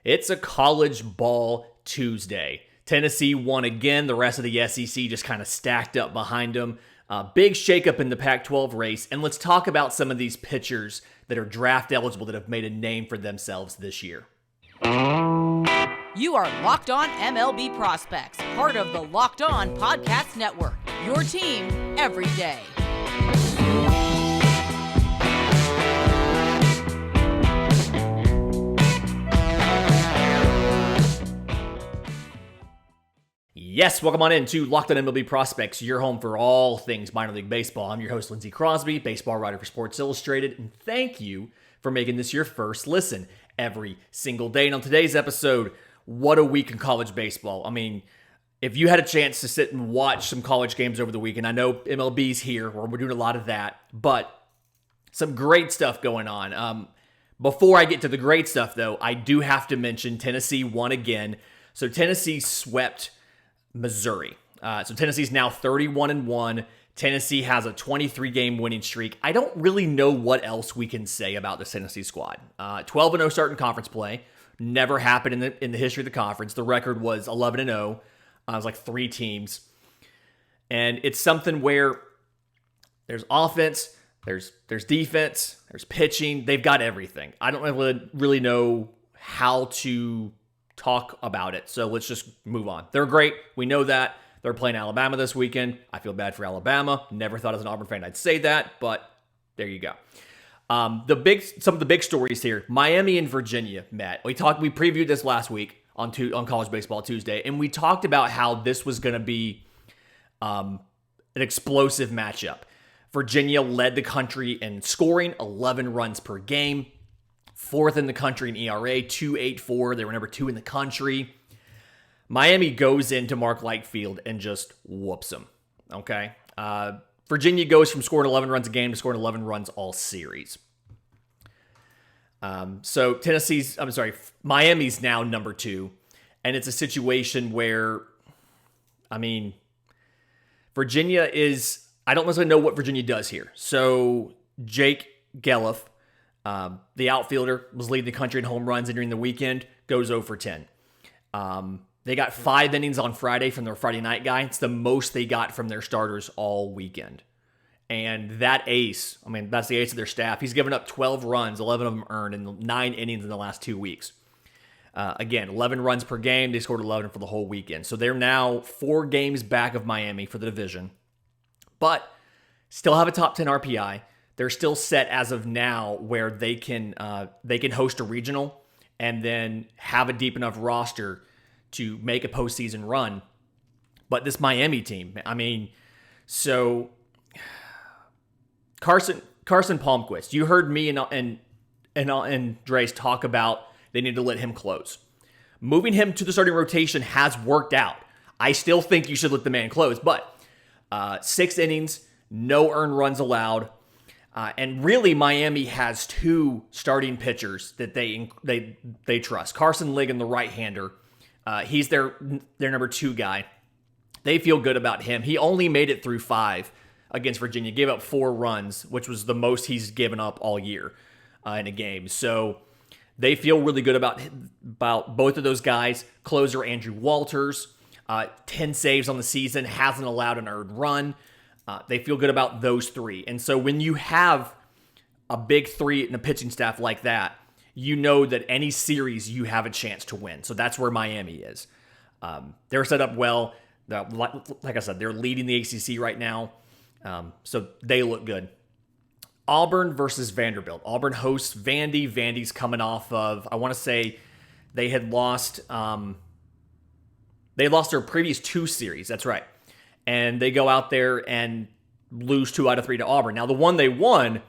It's a college ball Tuesday. Tennessee won again. The rest of the SEC just kind of stacked up behind them. Big shakeup in the Pac-12 race. And let's talk about some of these pitchers that are draft eligible that have made a name for themselves this year. You are Locked On MLB Prospects, part of the Locked On Podcast Network. Your team every day. Yes, welcome on in to Locked On MLB Prospects, your home for all things minor league baseball. I'm your host, Lindsey Crosby, baseball writer for Sports Illustrated, and thank you for making this your first listen every single day. And on today's episode, what a week in college baseball. I mean, if you had a chance to sit and watch some college games over the weekend, I know MLB's here, where we're doing a lot of that, but some great stuff going on. Before I get to the great stuff, though, I do have to mention Tennessee won again. So Tennessee swept Missouri. So Tennessee's now 31-1. Tennessee has a 23-game winning streak. I don't really know what else we can say about this Tennessee squad. 12-0 start in conference play. Never happened in the history of the conference. The record was 11-0. It was like 3 teams. And it's something where there's offense, there's defense, there's pitching. They've got everything. I don't really know how to talk about it. So let's just move on. They're great. We know that. They're playing Alabama this weekend. I feel bad for Alabama. Never thought as an Auburn fan I'd say that, but there you go. Some of the big stories here. Miami and Virginia met. We previewed this last week on College Baseball Tuesday, and we talked about how this was going to be an explosive matchup. Virginia led the country in scoring, 11 runs per game. 4th in the country in ERA, 2.84. They were number 2 in the country. Miami goes into Mark Light Field and just whoops them. Okay? Virginia goes from scoring 11 runs a game to scoring 11 runs all series. So Miami's now number 2. And it's a situation where, Virginia is, I don't necessarily know what Virginia does here. So Jake Gelliff, the outfielder, was leading the country in home runs entering the weekend, goes 0 for 10. They got 5 innings on Friday from their Friday night guy. It's the most they got from their starters all weekend. And that ace, that's the ace of their staff. He's given up 12 runs, 11 of them earned in 9 innings in the last 2 weeks. Again, 11 runs per game. They scored 11 for the whole weekend. So they're now 4 games back of Miami for the division. But still have a top 10 RPI. They're still set as of now where they can host a regional and then have a deep enough roster to make a postseason run. But this Miami team, so Carson Palmquist, you heard me and Dre's talk about they need to let him close. Moving him to the starting rotation has worked out. I still think you should let the man close, but 6 innings, no earned runs allowed. And really, Miami has 2 starting pitchers that they trust. Carson Ligon, the right-hander, he's their number 2 guy. They feel good about him. He only made it through 5 against Virginia, gave up 4 runs, which was the most he's given up all year in a game. So they feel really good about both of those guys. Closer Andrew Walters, 10 saves on the season, hasn't allowed an earned run. They feel good about those 3. And so when you have a big 3 in a pitching staff like that, you know that any series you have a chance to win. So that's where Miami is. They're set up well. Like I said, they're leading the ACC right now. So they look good. Auburn versus Vanderbilt. Auburn hosts Vandy. Vandy's coming off of, I want to say, they had lost. They lost their previous 2 series. That's right. And they go out there and lose 2 out of 3 to Auburn. Now, the one they won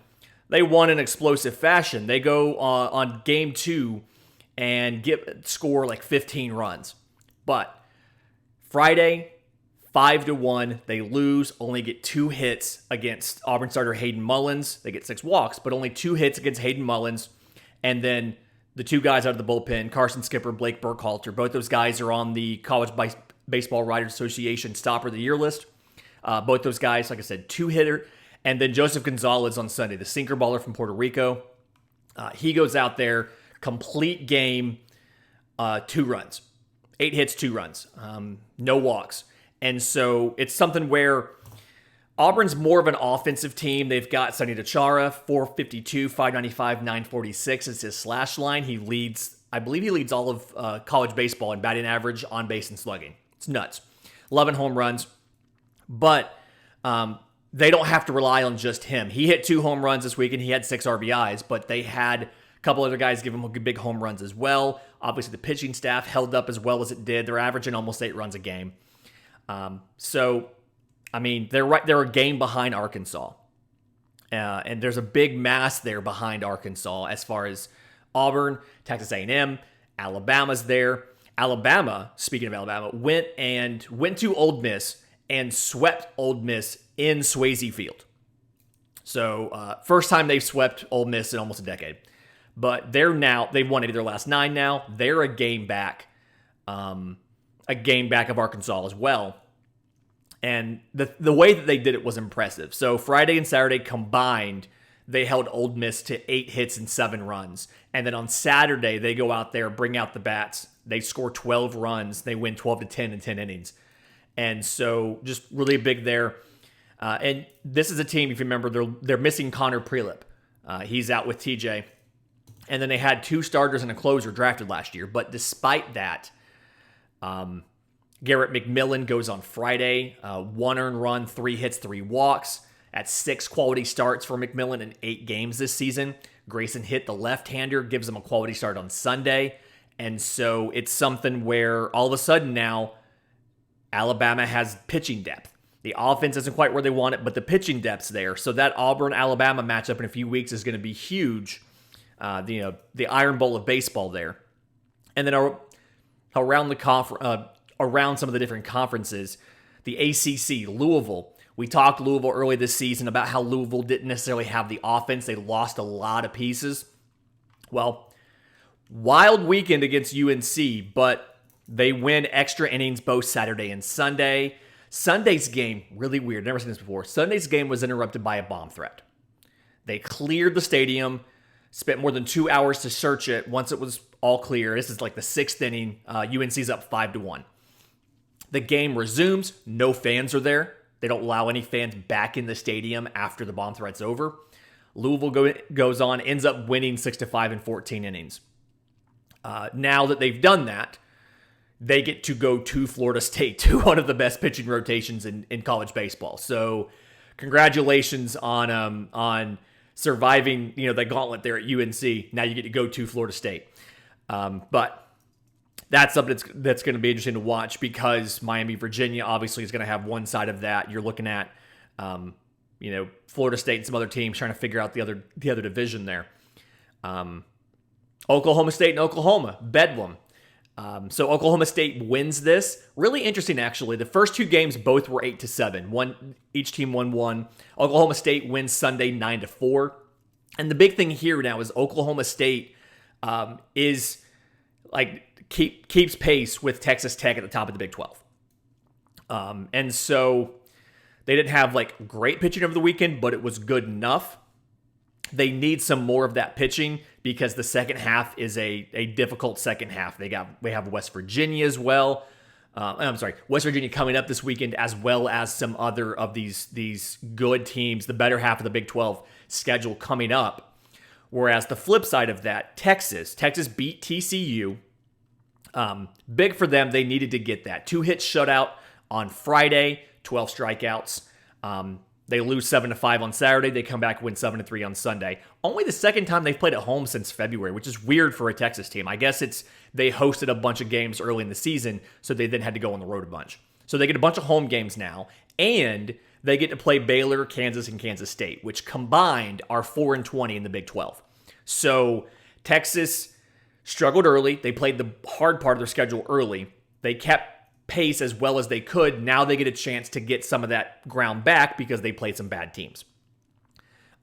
in explosive fashion. They go on game 2 and score like 15 runs. But Friday, 5-1, they lose, only get 2 hits against Auburn starter Hayden Mullins. They get 6 walks, but only 2 hits against Hayden Mullins. And then the 2 guys out of the bullpen, Carson Skipper, Blake Burkhalter, both those guys are on the College Baseball Writers Association Stopper of the Year list. Both those guys, like I said, 2-hitter. And then Joseph Gonzalez on Sunday, the sinker baller from Puerto Rico. He goes out there, complete game, 2 runs. 8 hits, 2 runs. No walks. And so it's something where Auburn's more of an offensive team. They've got Sonny DeChara, 452, 595, 946 is his slash line. I believe he leads all of college baseball in batting average, on base, and slugging. It's nuts. 11 home runs. But they don't have to rely on just him. He hit 2 home runs this week, and he had 6 RBIs, but they had a couple other guys give him big home runs as well. Obviously, the pitching staff held up as well as it did. They're averaging almost 8 runs a game. They're a game behind Arkansas. And there's a big mass there behind Arkansas as far as Auburn, Texas A&M, Alabama's there. Alabama, speaking of Alabama, went to Ole Miss and swept Ole Miss in Swayze Field. So, first time they've swept Ole Miss in almost a decade. But they've won 8 of their last 9 now. They're a game back of Arkansas as well. And the way that they did it was impressive. So Friday and Saturday combined, they held Ole Miss to 8 hits and 7 runs. And then on Saturday, they go out there, bring out the bats. They score 12 runs. They win 12-10 in 10 innings. And so just really big there. And this is a team, if you remember, they're missing Connor Prelip. He's out with TJ. And then they had 2 starters and a closer drafted last year. But despite that, Garrett McMillan goes on Friday. 1 earned run, 3 hits, 3 walks. At 6 quality starts for McMillan in 8 games this season. Grayson Hitt, the left-hander, gives him a quality start on Sunday. And so it's something where all of a sudden now Alabama has pitching depth. The offense isn't quite where they want it, but the pitching depth's there. So that Auburn-Alabama matchup in a few weeks is going to be huge. The Iron Bowl of baseball there. And then around some of the different conferences, the ACC, Louisville. We talked Louisville early this season about how Louisville didn't necessarily have the offense. They lost a lot of pieces. Well, wild weekend against UNC, but they win extra innings both Saturday and Sunday. Sunday's game, really weird. Never seen this before. Sunday's game was interrupted by a bomb threat. They cleared the stadium, spent more than 2 hours to search it. Once it was all clear, this is like the 6th inning. UNC's up 5-1. The game resumes. No fans are there. They don't allow any fans back in the stadium after the bomb threat's over. Louisville goes on, ends up winning 6-5 in 14 innings. Now that they've done that, they get to go to Florida State, to one of the best pitching rotations in college baseball. So congratulations on surviving the gauntlet there at UNC. Now you get to go to Florida State. But that's something that's going to be interesting to watch, because Miami, Virginia obviously is going to have one side of that. You're looking at, Florida State and some other teams trying to figure out the other division there. Oklahoma State and Oklahoma, Bedlam. So Oklahoma State wins this. Really interesting, actually. The first 2 games both were 8-7. Each team won 1. Oklahoma State wins Sunday 9-4. And the big thing here now is Oklahoma State is keeps pace with Texas Tech at the top of the Big 12. And so they didn't have great pitching over the weekend, but it was good enough. They need some more of that pitching, because the second half is a difficult second half. They have West Virginia as well. West Virginia coming up this weekend, as well as some other of these good teams, the better half of the Big 12 schedule coming up. Whereas the flip side of that, Texas beat TCU. Big for them. They needed to get that 2-hit shutout on Friday, 12 strikeouts. They lose 7-5 on Saturday. They come back, win 7-3 on Sunday. Only the second time they've played at home since February, which is weird for a Texas team. I guess they hosted a bunch of games early in the season, so they then had to go on the road a bunch. So they get a bunch of home games now, and they get to play Baylor, Kansas, and Kansas State, which combined are 4-20 in the Big 12. So Texas struggled early. They played the hard part of their schedule early. They kept pace as well as they could. Now they get a chance to get some of that ground back because they played some bad teams.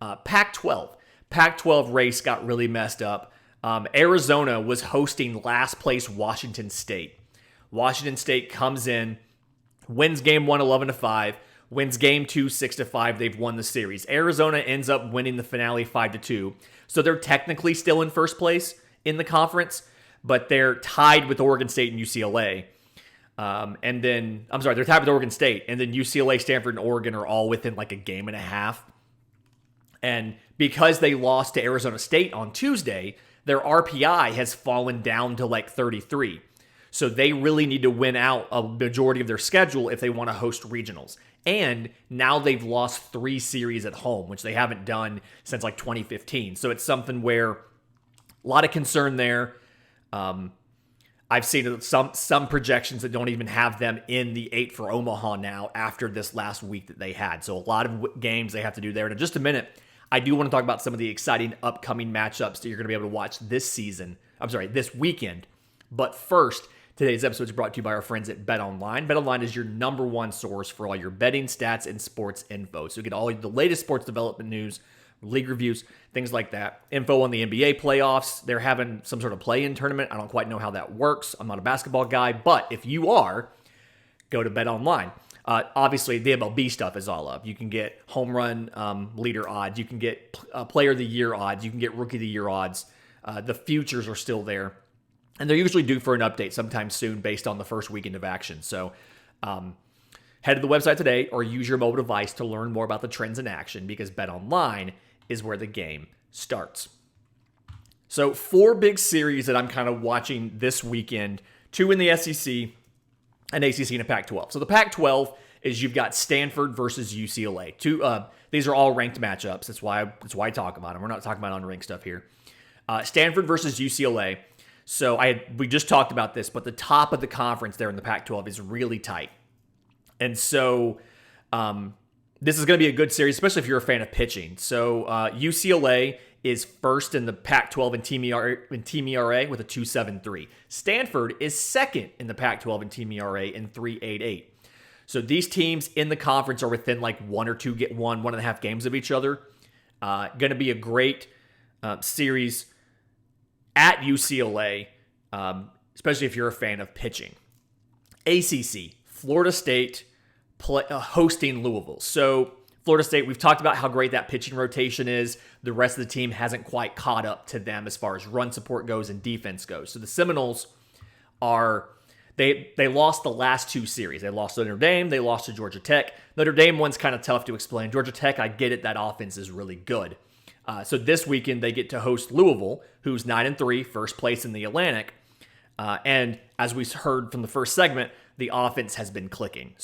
Pac-12 race got really messed up. Arizona was hosting last place Washington State. Washington State comes in, wins game 1 11-5, wins game 2 6-5. They've won the series. Arizona ends up winning the finale 5-2. So they're technically still in first place in the conference, but they're tied with Oregon State and UCLA. They're tied with Oregon State, and then UCLA, Stanford, and Oregon are all within like a game and a half. And because they lost to Arizona State on Tuesday, their RPI has fallen down to like 33. So they really need to win out a majority of their schedule if they want to host regionals. And now they've lost 3 series at home, which they haven't done since like 2015. So it's something where a lot of concern there. I've seen some projections that don't even have them in the 8 for Omaha now after this last week that they had. So a lot of games they have to do there. And in just a minute, I do want to talk about some of the exciting upcoming matchups that you're going to be able to watch this weekend. But first, today's episode is brought to you by our friends at BetOnline. BetOnline is your number one source for all your betting, stats, and sports info. So you get all the latest sports development news, league reviews, things like that. Info on the NBA playoffs. They're having some sort of play-in tournament. I don't quite know how that works. I'm not a basketball guy, but if you are, go to BetOnline. Obviously, the MLB stuff is all up. You can get home run leader odds. You can get player of the year odds. You can get rookie of the year odds. The futures are still there. And they're usually due for an update sometime soon based on the first weekend of action. So head to the website today or use your mobile device to learn more about the trends in action because BetOnline is where the game starts. So 4 big series that I'm kind of watching this weekend, 2 in the SEC, an ACC, and a Pac-12. So the Pac-12 is you've got Stanford versus UCLA. These are all ranked matchups. That's why I talk about them. We're not talking about unranked stuff here. Stanford versus UCLA. So we just talked about this, but the top of the conference there in the Pac-12 is really tight. And so this is going to be a good series, especially if you're a fan of pitching. So UCLA is first in the Pac-12 in Team ERA with a 2.73. Stanford is second in the Pac-12 in Team ERA in 3.88. So these teams in the conference are within like 1 or 1.5 games of each other. Going to be a great series at UCLA, especially if you're a fan of pitching. ACC, Florida State hosting Louisville. So Florida State, we've talked about how great that pitching rotation is. The rest of the team hasn't quite caught up to them as far as run support goes and defense goes. So the Seminoles they lost the last 2 series. They lost to Notre Dame. They lost to Georgia Tech. Notre Dame one's kind of tough to explain. Georgia Tech, I get it. That offense is really good. So this weekend, they get to host Louisville, who's 9-3, first place in the Atlantic. And as we heard from the first segment, the offense has been clicking.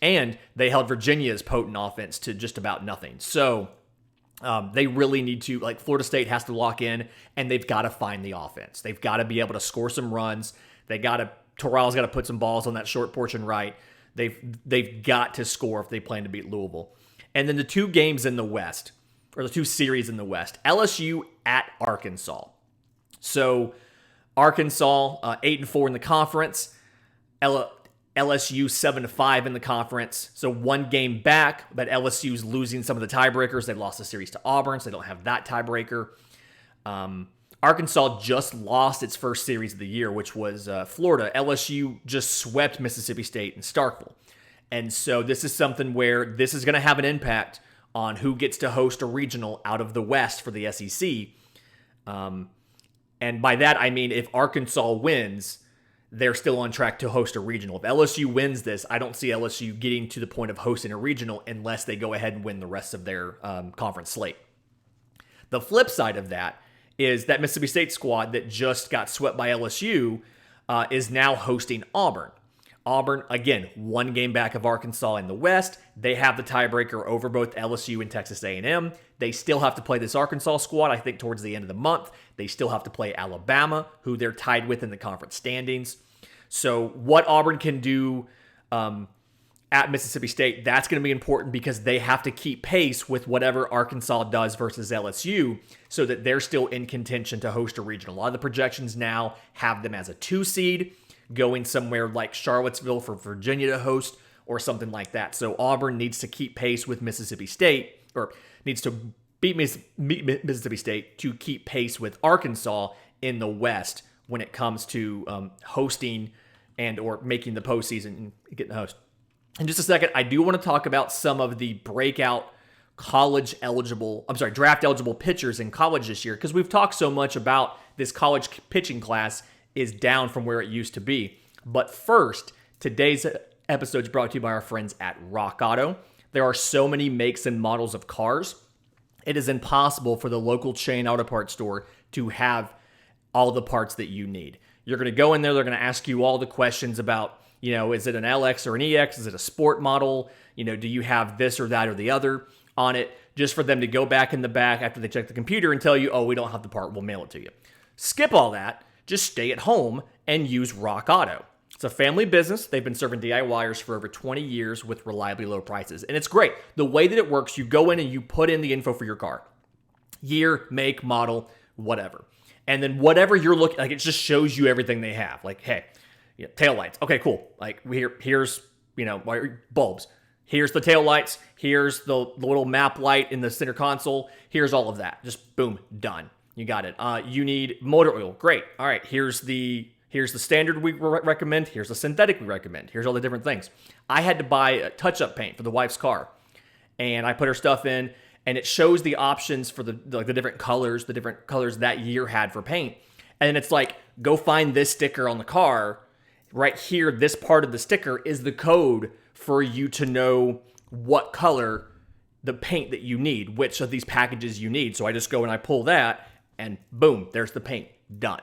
And they held Virginia's potent offense to just about nothing. So they really need to, Florida State has to lock in, and they've got to find the offense. They've got to be able to score some runs. Terrell's got to put some balls on that short porch and right. They've got to score if they plan to beat Louisville. And then the 2 games in the West, or the 2 series in the West, LSU at Arkansas. So Arkansas 8-4 in the conference, LSU 7-5 in the conference. So 1 game back, but LSU's losing some of the tiebreakers. They lost the series to Auburn, so they don't have that tiebreaker. Arkansas just lost its first series of the year, which was Florida. LSU just swept Mississippi State in Starkville. And so this is something where this is going to have an impact on who gets to host a regional out of the West for the SEC. And by that, I mean if Arkansas wins, they're still on track to host a regional. If LSU wins this, I don't see LSU getting to the point of hosting a regional unless they go ahead and win the rest of their conference slate. The flip side of that is that Mississippi State squad that just got swept by LSU is now hosting Auburn. Auburn, again, 1 game back of Arkansas in the West. They have the tiebreaker over both LSU and Texas A&M. They still have to play this Arkansas squad, I think, towards the end of the month. They still have to play Alabama, who they're tied with in the conference standings. So what Auburn can do at Mississippi State, that's going to be important because they have to keep pace with whatever Arkansas does versus LSU so that they're still in contention to host a regional. A lot of the projections now have them as a 2 seed, going somewhere like Charlottesville for Virginia to host or something like that. So Auburn needs to keep pace with Mississippi State, or needs to beat Mississippi State to keep pace with Arkansas in the West when it comes to hosting and or making the postseason and getting the host. In just a second, I do want to talk about some of the breakout draft eligible pitchers in college this year, because we've talked so much about this college pitching class is down from where it used to be. But first, today's episode is brought to you by our friends at Rock Auto. There are so many makes and models of cars. It is impossible for the local chain auto parts store to have all the parts that you need. You're going to go in there, they're going to ask you all the questions about, is it an LX or an EX? Is it a sport model? Do you have this or that or the other on it? Just for them to go back in the back after they check the computer and tell you, oh, we don't have the part, we'll mail it to you. Skip all that. Just stay at home and use Rock Auto. It's a family business. They've been serving DIYers for over 20 years with reliably low prices. And it's great. The way that it works, you go in and you put in the info for your car. Year, make, model, whatever. And then whatever you're looking, it just shows you everything they have. Like, hey, taillights. Okay, cool. Like here's, bulbs. Here's the taillights. Here's the little map light in the center console. Here's all of that. Just boom, done. You got it. You need motor oil. Great. All right, here's the standard we recommend. Here's the synthetic we recommend. Here's all the different things. I had to buy a touch-up paint for the wife's car, and I put her stuff in, and it shows the options for the different colors that year had for paint. And it's like, go find this sticker on the car. Right here, this part of the sticker is the code for you to know what color the paint that you need, which of these packages you need. So I just go and I pull that, and boom, there's the paint. Done.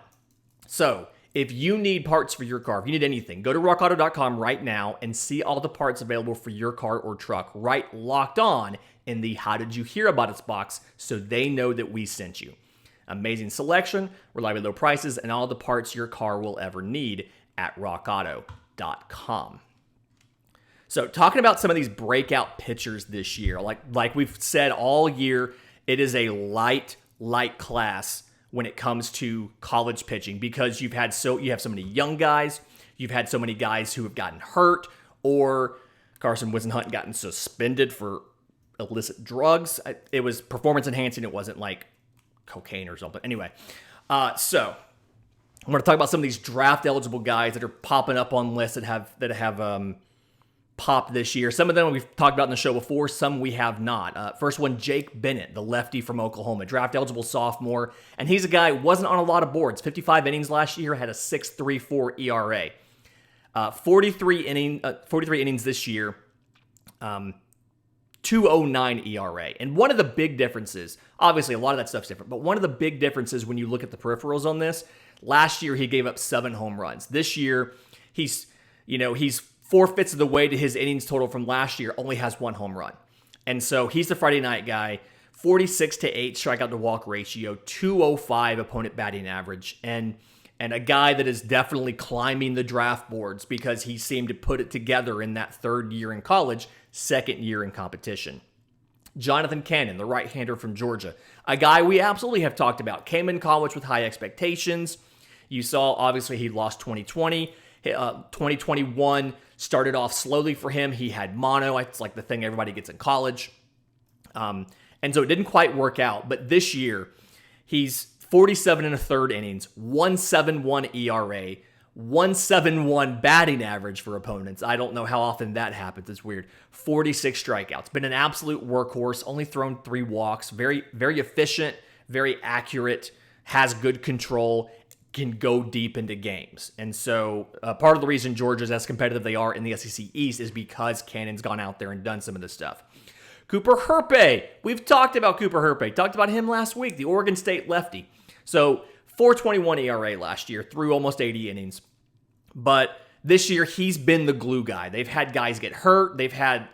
So if you need parts for your car, if you need anything, go to rockauto.com right now and see all the parts available for your car or truck right locked on in the How Did You Hear About Us box so they know that we sent you. Amazing selection, reliably low prices, and all the parts your car will ever need at rockauto.com. So talking about some of these breakout pitchers this year, like we've said all year, it is a light class when it comes to college pitching because you have so many young guys, you've had so many guys who have gotten hurt, or Carson Wisenhunt gotten suspended for illicit drugs. It was performance enhancing. It wasn't like cocaine or something. Anyway, so I'm going to talk about some of these draft eligible guys that are popping up on lists that have popped this year. Some of them we've talked about in the show before, some we have not. First one, Jake Bennett, the lefty from Oklahoma, draft eligible sophomore, and he's a guy who wasn't on a lot of boards. 55 innings last year, had a 6.34 ERA. 43 innings this year, 2.09 ERA. And one of the big differences, obviously a lot of that stuff's different, but one of the big differences when you look at the peripherals on this, last year he gave up 7 home runs. This year, he's 4/5 of the way to his innings total from last year, only has 1 home run. And so he's the Friday night guy, 46-8 strikeout to walk ratio, 205 opponent batting average, and a guy that is definitely climbing the draft boards because he seemed to put it together in that third year in college, second year in competition. Jonathan Cannon, the right-hander from Georgia, a guy we absolutely have talked about, came in college with high expectations. You saw, obviously, he lost 2020. 2021 started off slowly for him. He had mono. It's like the thing everybody gets in college. And so it didn't quite work out. But this year, he's 47 1/3 innings, 1.71 ERA, 1.71 batting average for opponents. I don't know how often that happens. It's weird. 46 strikeouts. Been an absolute workhorse. Only thrown 3 walks. Very, very efficient, very accurate, has good control, can go deep into games. And so part of the reason Georgia's as competitive they are in the SEC East is because Cannon's gone out there and done some of this stuff. Cooper Herpe. We've talked about Cooper Herpe. Talked about him last week, the Oregon State lefty. So 4.21 ERA last year, through almost 80 innings. But this year, he's been the glue guy. They've had guys get hurt. They've had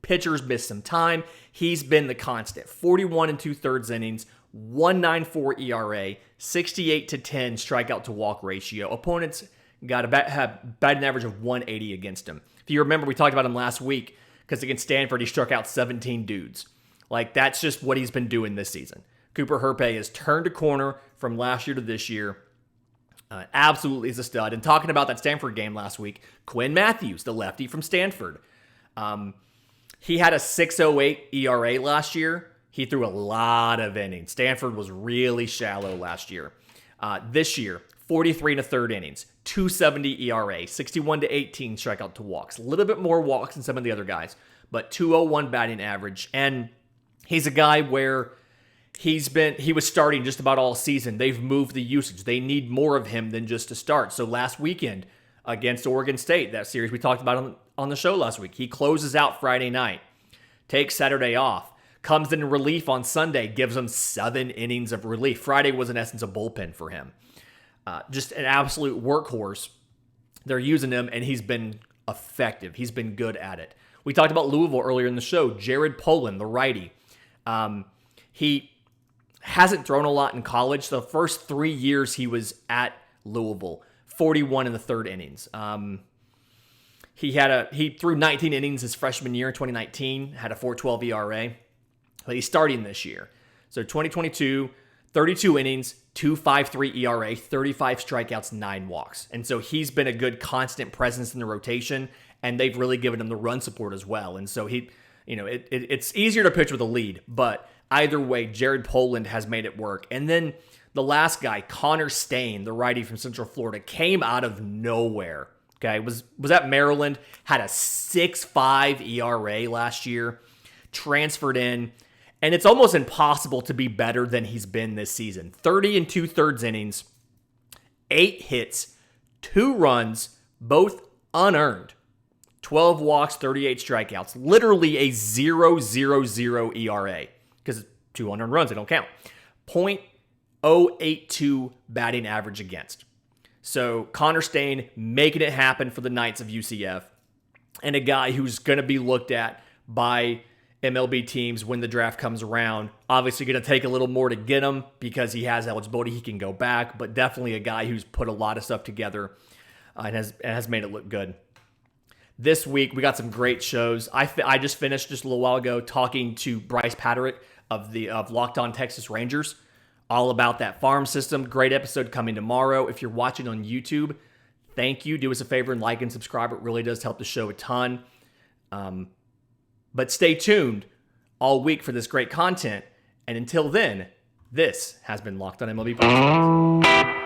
pitchers miss some time. He's been the constant. 41 2/3 innings, 1.94 ERA, 68-10 strikeout to walk ratio. Opponents got have batting average of 180 against him. If you remember, we talked about him last week because against Stanford, he struck out 17 dudes. That's just what he's been doing this season. Cooper Herpe has turned a corner from last year to this year. Absolutely is a stud. And talking about that Stanford game last week, Quinn Matthews, the lefty from Stanford, he had a 6.08 ERA last year. He threw a lot of innings. Stanford was really shallow last year. This year, 43 1/3 innings, 2.70 ERA, 61-18 strikeout to walks. A little bit more walks than some of the other guys, but 2.01 batting average. And he's a guy where He was starting just about all season. They've moved the usage. They need more of him than just to start. So last weekend against Oregon State, that series we talked about on the show last week, he closes out Friday night, takes Saturday off, comes in relief on Sunday, gives them 7 innings of relief. Friday was in essence a bullpen for him. Just an absolute workhorse. They're using him, and he's been effective. He's been good at it. We talked about Louisville earlier in the show. Jared Poland, the righty. He hasn't thrown a lot in college. The first 3 years he was at Louisville, 41 in the third innings. He threw 19 innings his freshman year in 2019, had a 4.12 ERA, but he's starting this year. So 2022, 32 innings, 2.53 ERA, 35 strikeouts, 9 walks. And so he's been a good constant presence in the rotation, and they've really given him the run support as well. And so it's easier to pitch with a lead, but either way, Jared Poland has made it work. And then the last guy, Connor Staine, the righty from Central Florida, came out of nowhere. Okay, was at Maryland, had a 6.5 ERA last year, transferred in, and it's almost impossible to be better than he's been this season. 30 and 2/3 innings, 8 hits, 2 runs, both unearned, 12 walks, 38 strikeouts, literally a 0.000 ERA because 2 unearned runs, they don't count. .082 batting average against. So Connor Staine making it happen for the Knights of UCF, and a guy who's going to be looked at by MLB teams when the draft comes around. Obviously going to take a little more to get him because he has eligibility. He can go back, but definitely a guy who's put a lot of stuff together and has made it look good. This week, we got some great shows. I just finished just a little while ago talking to Bryce Paterick of Locked On Texas Rangers, all about that farm system. Great episode coming tomorrow. If you're watching on YouTube, thank you. Do us a favor and like and subscribe. It really does help the show a ton. But stay tuned all week for this great content. And until then, this has been Locked On MLB Prospects.